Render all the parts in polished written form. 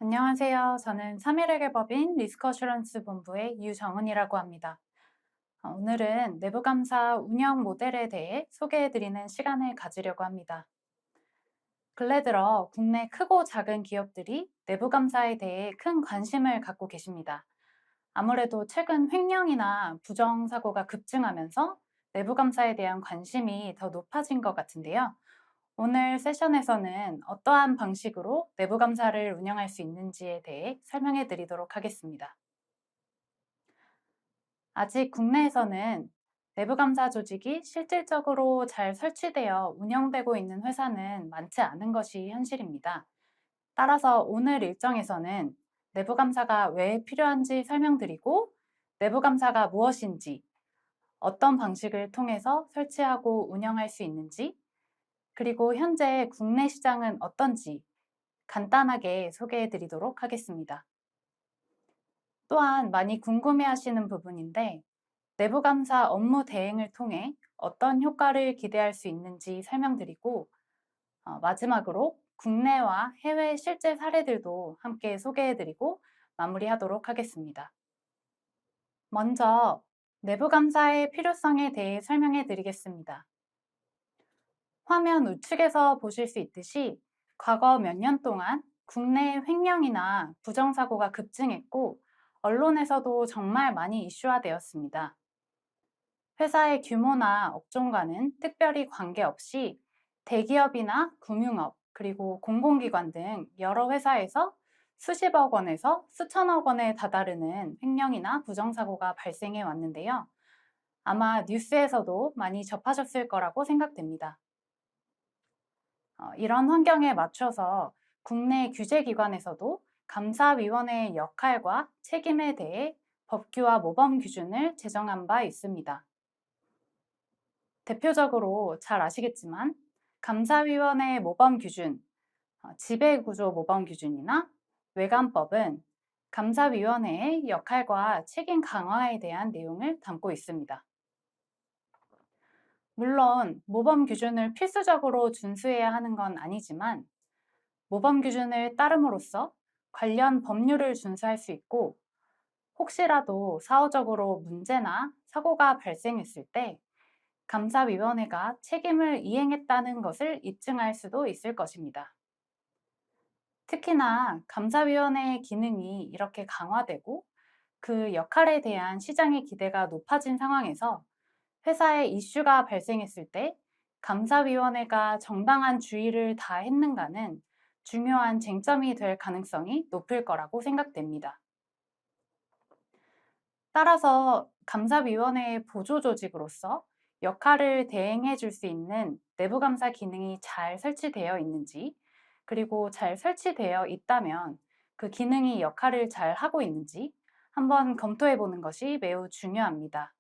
안녕하세요. 저는 3일회계 법인 리스크어슈런스 본부의 유정은이라고 합니다. 오늘은 내부감사 운영 모델에 대해 소개해드리는 시간을 가지려고 합니다. 근래 들어 국내 크고 작은 기업들이 내부감사에 대해 큰 관심을 갖고 계십니다. 아무래도 최근 횡령이나 부정사고가 급증하면서 내부감사에 대한 관심이 더 높아진 것 같은데요. 오늘 세션에서는 어떠한 방식으로 내부 감사를 운영할 수 있는지에 대해 설명해 드리도록 하겠습니다. 아직 국내에서는 내부 감사 조직이 실질적으로 잘 설치되어 운영되고 있는 회사는 많지 않은 것이 현실입니다. 따라서 오늘 일정에서는 내부 감사가 왜 필요한지 설명드리고, 내부 감사가 무엇인지, 어떤 방식을 통해서 설치하고 운영할 수 있는지, 그리고 현재 국내 시장은 어떤지 간단하게 소개해 드리도록 하겠습니다. 또한 많이 궁금해 하시는 부분인데, 내부 감사 업무 대행을 통해 어떤 효과를 기대할 수 있는지 설명드리고, 마지막으로 국내와 해외 실제 사례들도 함께 소개해 드리고 마무리하도록 하겠습니다. 먼저 내부 감사의 필요성에 대해 설명해 드리겠습니다. 화면 우측에서 보실 수 있듯이 과거 몇 년 동안 국내 횡령이나 부정사고가 급증했고, 언론에서도 정말 많이 이슈화되었습니다. 회사의 규모나 업종과는 특별히 관계없이 대기업이나 금융업, 그리고 공공기관 등 여러 회사에서 수십억 원에서 수천억 원에 다다르는 횡령이나 부정사고가 발생해 왔는데요. 아마 뉴스에서도 많이 접하셨을 거라고 생각됩니다. 이런 환경에 맞춰서 국내 규제기관에서도 감사위원회의 역할과 책임에 대해 법규와 모범 기준을 제정한 바 있습니다. 대표적으로 잘 아시겠지만 감사위원회의 모범 기준, 지배구조 모범 기준이나 외관법은 감사위원회의 역할과 책임 강화에 대한 내용을 담고 있습니다. 물론 모범 기준을 필수적으로 준수해야 하는 건 아니지만, 모범 기준을 따름으로써 관련 법률을 준수할 수 있고, 혹시라도 사후적으로 문제나 사고가 발생했을 때 감사위원회가 책임을 이행했다는 것을 입증할 수도 있을 것입니다. 특히나 감사위원회의 기능이 이렇게 강화되고 그 역할에 대한 시장의 기대가 높아진 상황에서 회사에 이슈가 발생했을 때 감사위원회가 정당한 주의를 다했는가는 중요한 쟁점이 될 가능성이 높을 거라고 생각됩니다. 따라서 감사위원회의 보조 조직으로서 역할을 대행해 줄 수 있는 내부감사 기능이 잘 설치되어 있는지, 그리고 잘 설치되어 있다면 그 기능이 역할을 잘 하고 있는지 한번 검토해 보는 것이 매우 중요합니다.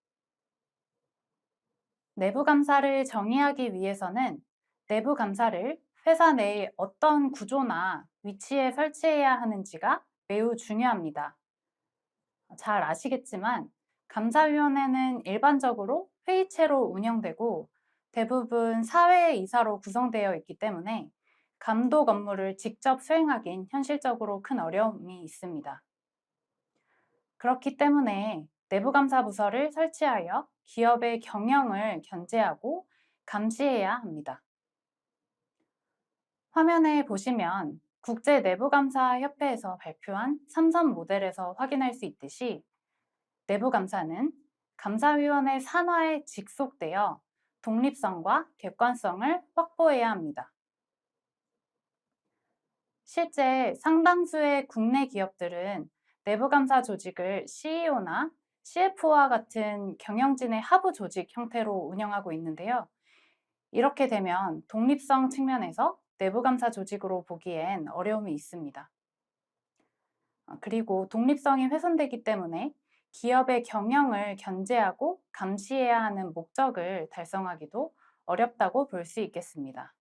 내부 감사를 정의하기 위해서는 내부 감사를 회사 내에 어떤 구조나 위치에 설치해야 하는지가 매우 중요합니다. 잘 아시겠지만 감사위원회는 일반적으로 회의체로 운영되고 대부분 사회 이사로 구성되어 있기 때문에 감독 업무를 직접 수행하긴 현실적으로 큰 어려움이 있습니다. 그렇기 때문에 내부감사 부서를 설치하여 기업의 경영을 견제하고 감시해야 합니다. 화면에 보시면 국제내부감사협회에서 발표한 3선 모델에서 확인할 수 있듯이, 내부감사는 감사위원회 산하에 직속되어 독립성과 객관성을 확보해야 합니다. 실제 상당수의 국내 기업들은 내부감사 조직을 CEO나 CFO와 같은 경영진의 하부 조직 형태로 운영하고 있는데요. 이렇게 되면 독립성 측면에서 내부감사 조직으로 보기엔 어려움이 있습니다. 그리고 독립성이 훼손되기 때문에 기업의 경영을 견제하고 감시해야 하는 목적을 달성하기도 어렵다고 볼 수 있겠습니다.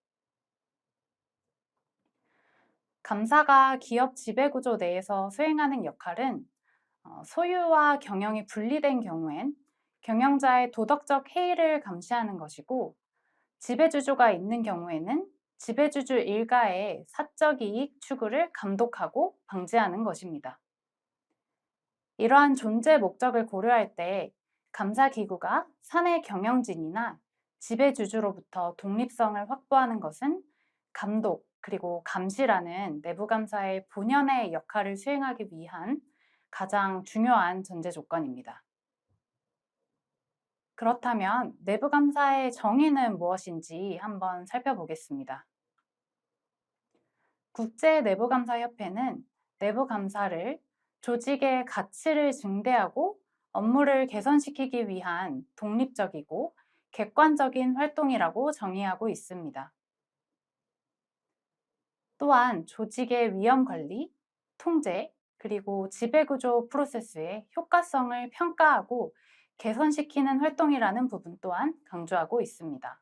감사가 기업 지배구조 내에서 수행하는 역할은, 소유와 경영이 분리된 경우엔 경영자의 도덕적 해이를 감시하는 것이고, 지배주주가 있는 경우에는 지배주주 일가의 사적 이익 추구를 감독하고 방지하는 것입니다. 이러한 존재 목적을 고려할 때 감사기구가 사내 경영진이나 지배주주로부터 독립성을 확보하는 것은 감독 그리고 감시라는 내부감사의 본연의 역할을 수행하기 위한 가장 중요한 전제 조건입니다. 그렇다면 내부감사의 정의는 무엇인지 한번 살펴보겠습니다. 국제내부감사협회는 내부감사를 조직의 가치를 증대하고 업무를 개선시키기 위한 독립적이고 객관적인 활동이라고 정의하고 있습니다. 또한 조직의 위험 관리, 통제, 그리고 지배구조 프로세스의 효과성을 평가하고 개선시키는 활동이라는 부분 또한 강조하고 있습니다.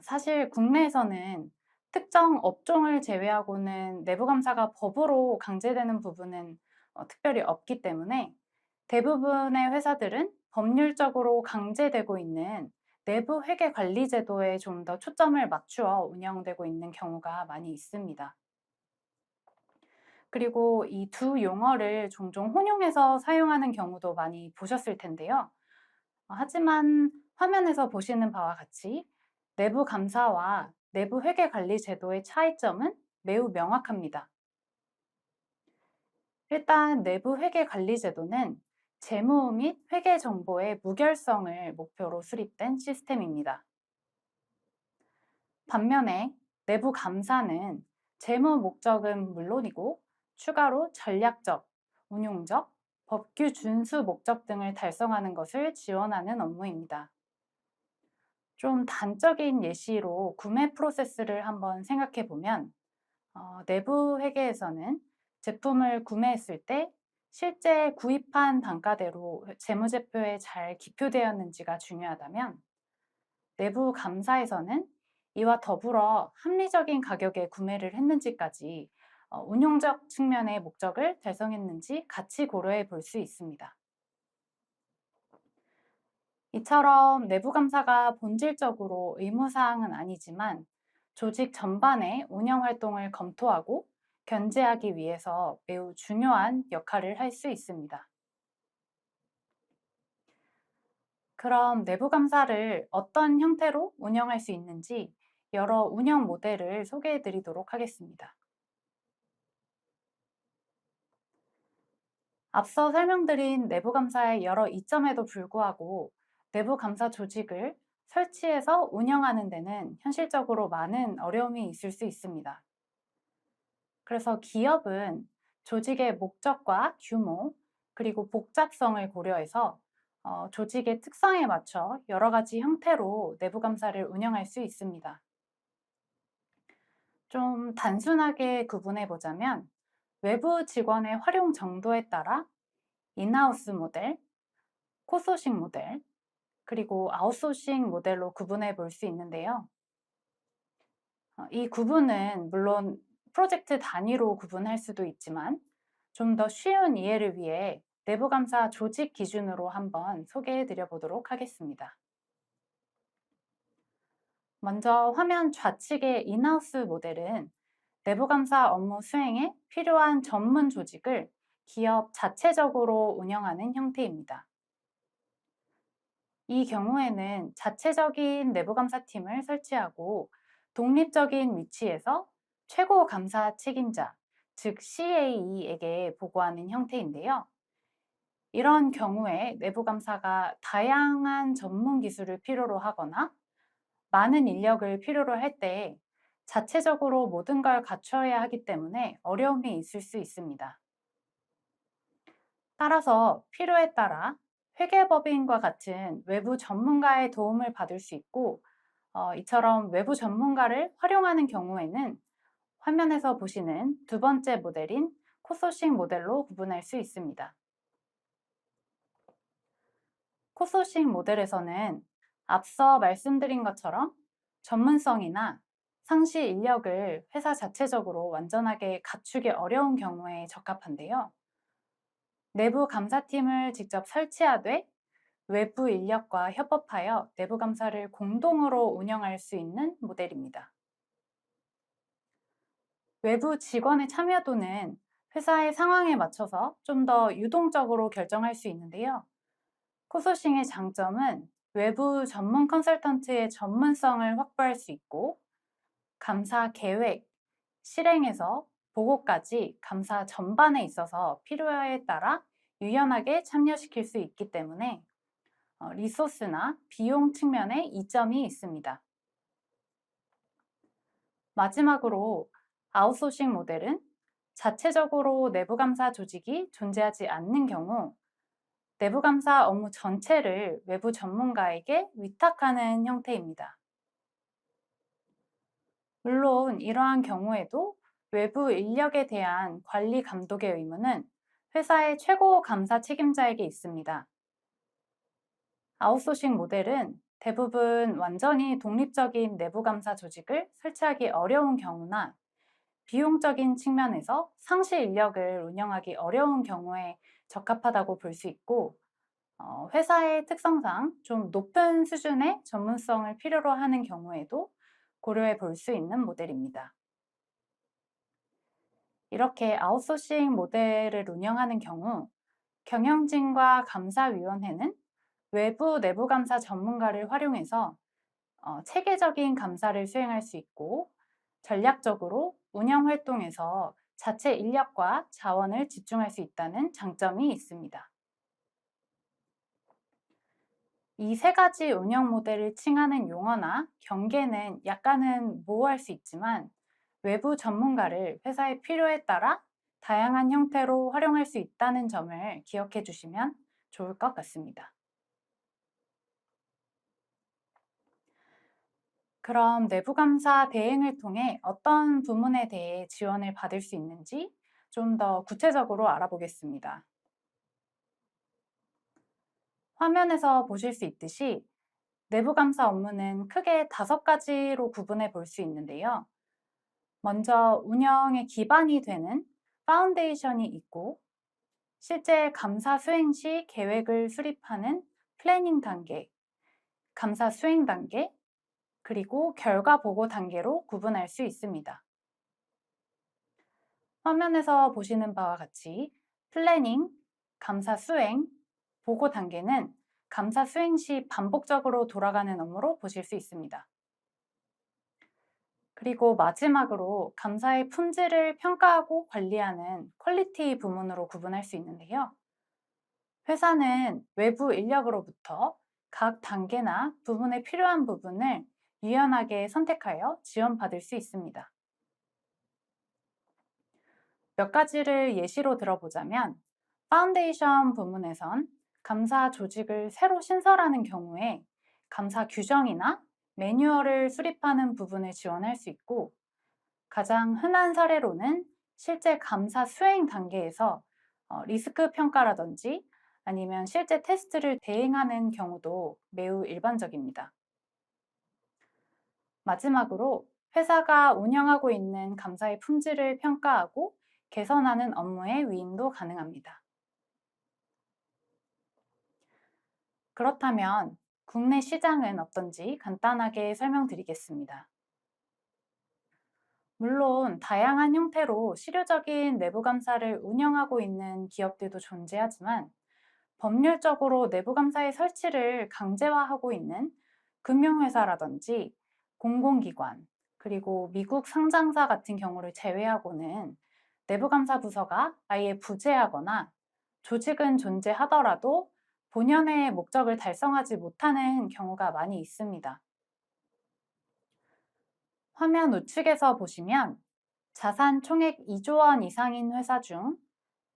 사실 국내에서는 특정 업종을 제외하고는 내부감사가 법으로 강제되는 부분은 특별히 없기 때문에 대부분의 회사들은 법률적으로 강제되고 있는 내부 회계 관리 제도에 좀 더 초점을 맞추어 운영되고 있는 경우가 많이 있습니다. 그리고 이 두 용어를 종종 혼용해서 사용하는 경우도 많이 보셨을 텐데요. 하지만 화면에서 보시는 바와 같이 내부 감사와 내부 회계 관리 제도의 차이점은 매우 명확합니다. 일단 내부 회계 관리 제도는 재무 및 회계 정보의 무결성을 목표로 수립된 시스템입니다. 반면에 내부 감사는 재무 목적은 물론이고 추가로 전략적, 운용적, 법규 준수 목적 등을 달성하는 것을 지원하는 업무입니다. 좀 단적인 예시로 구매 프로세스를 한번 생각해 보면 내부 회계에서는 제품을 구매했을 때 실제 구입한 단가대로 재무제표에 잘 기표되었는지가 중요하다면 내부 감사에서는 이와 더불어 합리적인 가격에 구매를 했는지까지 운용적 측면의 목적을 달성했는지 같이 고려해 볼 수 있습니다. 이처럼 내부 감사가 본질적으로 의무사항은 아니지만 조직 전반의 운영 활동을 검토하고 견제하기 위해서 매우 중요한 역할을 할 수 있습니다. 그럼 내부 감사를 어떤 형태로 운영할 수 있는지 여러 운영 모델을 소개해 드리도록 하겠습니다. 앞서 설명드린 내부 감사의 여러 이점에도 불구하고 내부 감사 조직을 설치해서 운영하는 데는 현실적으로 많은 어려움이 있을 수 있습니다. 그래서 기업은 조직의 목적과 규모, 그리고 복잡성을 고려해서 조직의 특성에 맞춰 여러 가지 형태로 내부 감사를 운영할 수 있습니다. 좀 단순하게 구분해 보자면 외부 직원의 활용 정도에 따라 인하우스 모델, 코소싱 모델, 그리고 아웃소싱 모델로 구분해 볼 수 있는데요. 이 구분은 물론 프로젝트 단위로 구분할 수도 있지만 좀 더 쉬운 이해를 위해 내부 감사 조직 기준으로 한번 소개해 드려 보도록 하겠습니다. 먼저 화면 좌측의 인하우스 모델은 내부 감사 업무 수행에 필요한 전문 조직을 기업 자체적으로 운영하는 형태입니다. 이 경우에는 자체적인 내부 감사팀을 설치하고 독립적인 위치에서 최고 감사 책임자, 즉 CAE에게 보고하는 형태인데요. 이런 경우에 내부 감사가 다양한 전문 기술을 필요로 하거나 많은 인력을 필요로 할 때 자체적으로 모든 걸 갖춰야 하기 때문에 어려움이 있을 수 있습니다. 따라서 필요에 따라 회계법인과 같은 외부 전문가의 도움을 받을 수 있고 이처럼 외부 전문가를 활용하는 경우에는 화면에서 보시는 두 번째 모델인 코소싱 모델로 구분할 수 있습니다. 코소싱 모델에서는 앞서 말씀드린 것처럼 전문성이나 상시 인력을 회사 자체적으로 완전하게 갖추기 어려운 경우에 적합한데요. 내부 감사팀을 직접 설치하되 외부 인력과 협업하여 내부 감사를 공동으로 운영할 수 있는 모델입니다. 외부 직원의 참여도는 회사의 상황에 맞춰서 좀 더 유동적으로 결정할 수 있는데요. 코소싱의 장점은 외부 전문 컨설턴트의 전문성을 확보할 수 있고, 감사 계획, 실행에서 보고까지 감사 전반에 있어서 필요에 따라 유연하게 참여시킬 수 있기 때문에 리소스나 비용 측면에 이점이 있습니다. 마지막으로 아웃소싱 모델은 자체적으로 내부 감사 조직이 존재하지 않는 경우 내부 감사 업무 전체를 외부 전문가에게 위탁하는 형태입니다. 물론 이러한 경우에도 외부 인력에 대한 관리 감독의 의무는 회사의 최고 감사 책임자에게 있습니다. 아웃소싱 모델은 대부분 완전히 독립적인 내부 감사 조직을 설치하기 어려운 경우나 비용적인 측면에서 상시 인력을 운영하기 어려운 경우에 적합하다고 볼 수 있고, 회사의 특성상 좀 높은 수준의 전문성을 필요로 하는 경우에도 고려해 볼 수 있는 모델입니다. 이렇게 아웃소싱 모델을 운영하는 경우 경영진과 감사위원회는 외부 내부 감사 전문가를 활용해서 체계적인 감사를 수행할 수 있고, 전략적으로 운영 활동에서 자체 인력과 자원을 집중할 수 있다는 장점이 있습니다. 이 세 가지 운영 모델을 칭하는 용어나 경계는 약간은 모호할 수 있지만, 외부 전문가를 회사의 필요에 따라 다양한 형태로 활용할 수 있다는 점을 기억해 주시면 좋을 것 같습니다. 그럼 내부 감사 대행을 통해 어떤 부문에 대해 지원을 받을 수 있는지 좀 더 구체적으로 알아보겠습니다. 화면에서 보실 수 있듯이 내부 감사 업무는 크게 5가지로 구분해 볼 수 있는데요. 먼저 운영의 기반이 되는 파운데이션이 있고, 실제 감사 수행 시 계획을 수립하는 플래닝 단계, 감사 수행 단계, 그리고 결과 보고 단계로 구분할 수 있습니다. 화면에서 보시는 바와 같이 플래닝, 감사 수행, 보고 단계는 감사 수행 시 반복적으로 돌아가는 업무로 보실 수 있습니다. 그리고 마지막으로 감사의 품질을 평가하고 관리하는 퀄리티 부문으로 구분할 수 있는데요. 회사는 외부 인력으로부터 각 단계나 부문에 필요한 부분을 유연하게 선택하여 지원받을 수 있습니다. 몇 가지를 예시로 들어보자면, 파운데이션 부문에선 감사 조직을 새로 신설하는 경우에 감사 규정이나 매뉴얼을 수립하는 부분을 지원할 수 있고, 가장 흔한 사례로는 실제 감사 수행 단계에서 리스크 평가라든지 아니면 실제 테스트를 대행하는 경우도 매우 일반적입니다. 마지막으로 회사가 운영하고 있는 감사의 품질을 평가하고 개선하는 업무의 위임도 가능합니다. 그렇다면 국내 시장은 어떤지 간단하게 설명드리겠습니다. 물론 다양한 형태로 실효적인 내부 감사를 운영하고 있는 기업들도 존재하지만, 법률적으로 내부 감사의 설치를 강제화하고 있는 금융회사라든지 공공기관, 그리고 미국 상장사 같은 경우를 제외하고는 내부 감사 부서가 아예 부재하거나 조직은 존재하더라도 본연의 목적을 달성하지 못하는 경우가 많이 있습니다. 화면 우측에서 보시면 자산 총액 2조 원 이상인 회사 중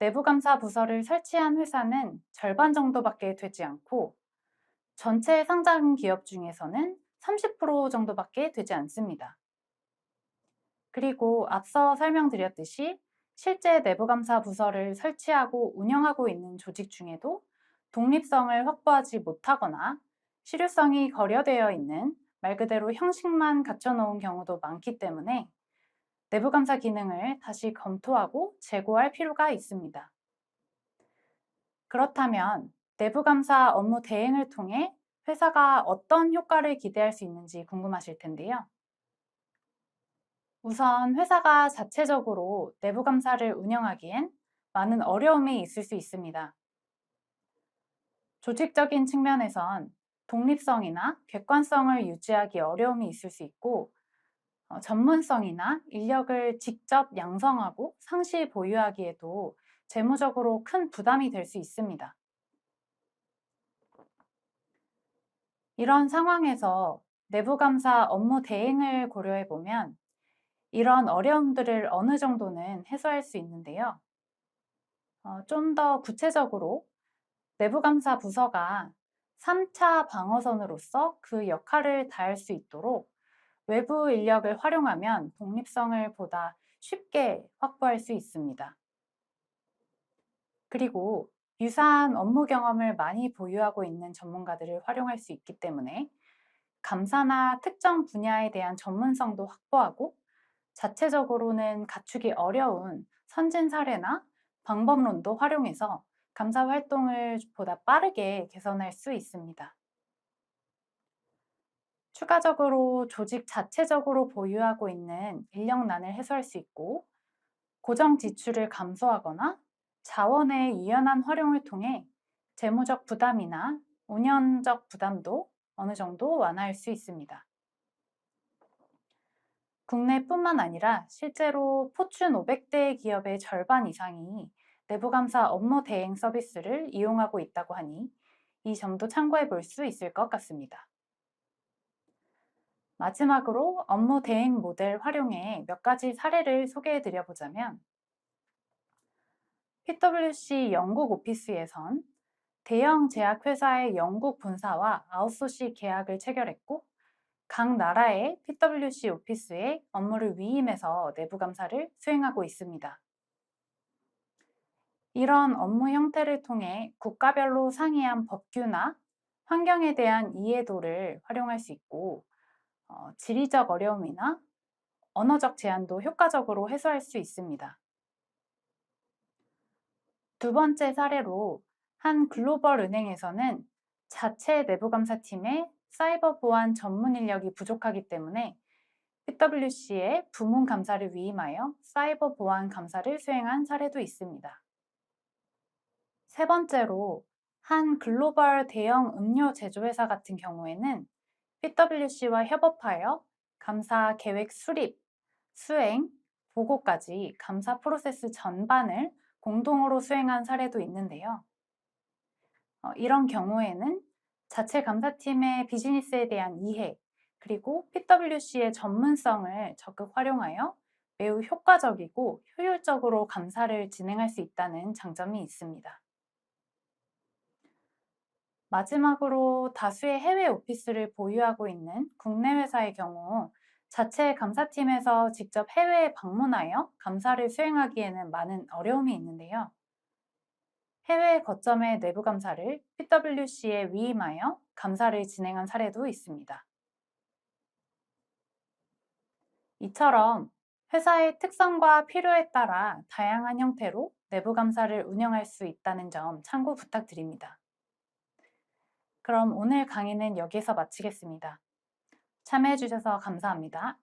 내부 감사 부서를 설치한 회사는 절반 정도밖에 되지 않고, 전체 상장 기업 중에서는 30% 정도밖에 되지 않습니다. 그리고 앞서 설명드렸듯이 실제 내부 감사 부서를 설치하고 운영하고 있는 조직 중에도 독립성을 확보하지 못하거나 실효성이 거려되어 있는, 말 그대로 형식만 갖춰놓은 경우도 많기 때문에 내부 감사 기능을 다시 검토하고 재고할 필요가 있습니다. 그렇다면 내부감사 업무 대행을 통해 회사가 어떤 효과를 기대할 수 있는지 궁금하실 텐데요. 우선 회사가 자체적으로 내부감사를 운영하기엔 많은 어려움이 있을 수 있습니다. 조직적인 측면에선 독립성이나 객관성을 유지하기 어려움이 있을 수 있고, 전문성이나 인력을 직접 양성하고 상시 보유하기에도 재무적으로 큰 부담이 될 수 있습니다. 이런 상황에서 내부감사 업무 대행을 고려해 보면 이런 어려움들을 어느 정도는 해소할 수 있는데요. 좀 더 구체적으로 내부감사 부서가 3차 방어선으로서 그 역할을 다할 수 있도록 외부 인력을 활용하면 독립성을 보다 쉽게 확보할 수 있습니다. 그리고 유사한 업무 경험을 많이 보유하고 있는 전문가들을 활용할 수 있기 때문에 감사나 특정 분야에 대한 전문성도 확보하고 자체적으로는 갖추기 어려운 선진 사례나 방법론도 활용해서 감사 활동을 보다 빠르게 개선할 수 있습니다. 추가적으로 조직 자체적으로 보유하고 있는 인력난을 해소할 수 있고, 고정 지출을 감소하거나 자원의 유연한 활용을 통해 재무적 부담이나 운영적 부담도 어느 정도 완화할 수 있습니다. 국내뿐만 아니라 실제로 포춘 500대 기업의 절반 이상이 내부감사 업무 대행 서비스를 이용하고 있다고 하니 이 점도 참고해 볼 수 있을 것 같습니다. 마지막으로 업무 대행 모델 활용의 몇 가지 사례를 소개해 드려 보자면, PwC 영국 오피스에선 대형 제약회사의 영국 본사와 아웃소시 계약을 체결했고, 각 나라의 PwC 오피스에 업무를 위임해서 내부 감사를 수행하고 있습니다. 이런 업무 형태를 통해 국가별로 상이한 법규나 환경에 대한 이해도를 활용할 수 있고, 지리적 어려움이나 언어적 제한도 효과적으로 해소할 수 있습니다. 두 번째 사례로 한 글로벌 은행에서는 자체 내부 감사팀에 사이버 보안 전문 인력이 부족하기 때문에 PwC의 부문 감사를 위임하여 사이버 보안 감사를 수행한 사례도 있습니다. 세 번째로 한 글로벌 대형 음료 제조회사 같은 경우에는 PwC와 협업하여 감사 계획 수립, 수행, 보고까지 감사 프로세스 전반을 공동으로 수행한 사례도 있는데요. 이런 경우에는 자체 감사팀의 비즈니스에 대한 이해, 그리고 PwC의 전문성을 적극 활용하여 매우 효과적이고 효율적으로 감사를 진행할 수 있다는 장점이 있습니다. 마지막으로 다수의 해외 오피스를 보유하고 있는 국내 회사의 경우 자체 감사팀에서 직접 해외에 방문하여 감사를 수행하기에는 많은 어려움이 있는데요. 해외 거점의 내부 감사를 PwC에 위임하여 감사를 진행한 사례도 있습니다. 이처럼 회사의 특성과 필요에 따라 다양한 형태로 내부 감사를 운영할 수 있다는 점 참고 부탁드립니다. 그럼 오늘 강의는 여기서 마치겠습니다. 참여해주셔서 감사합니다.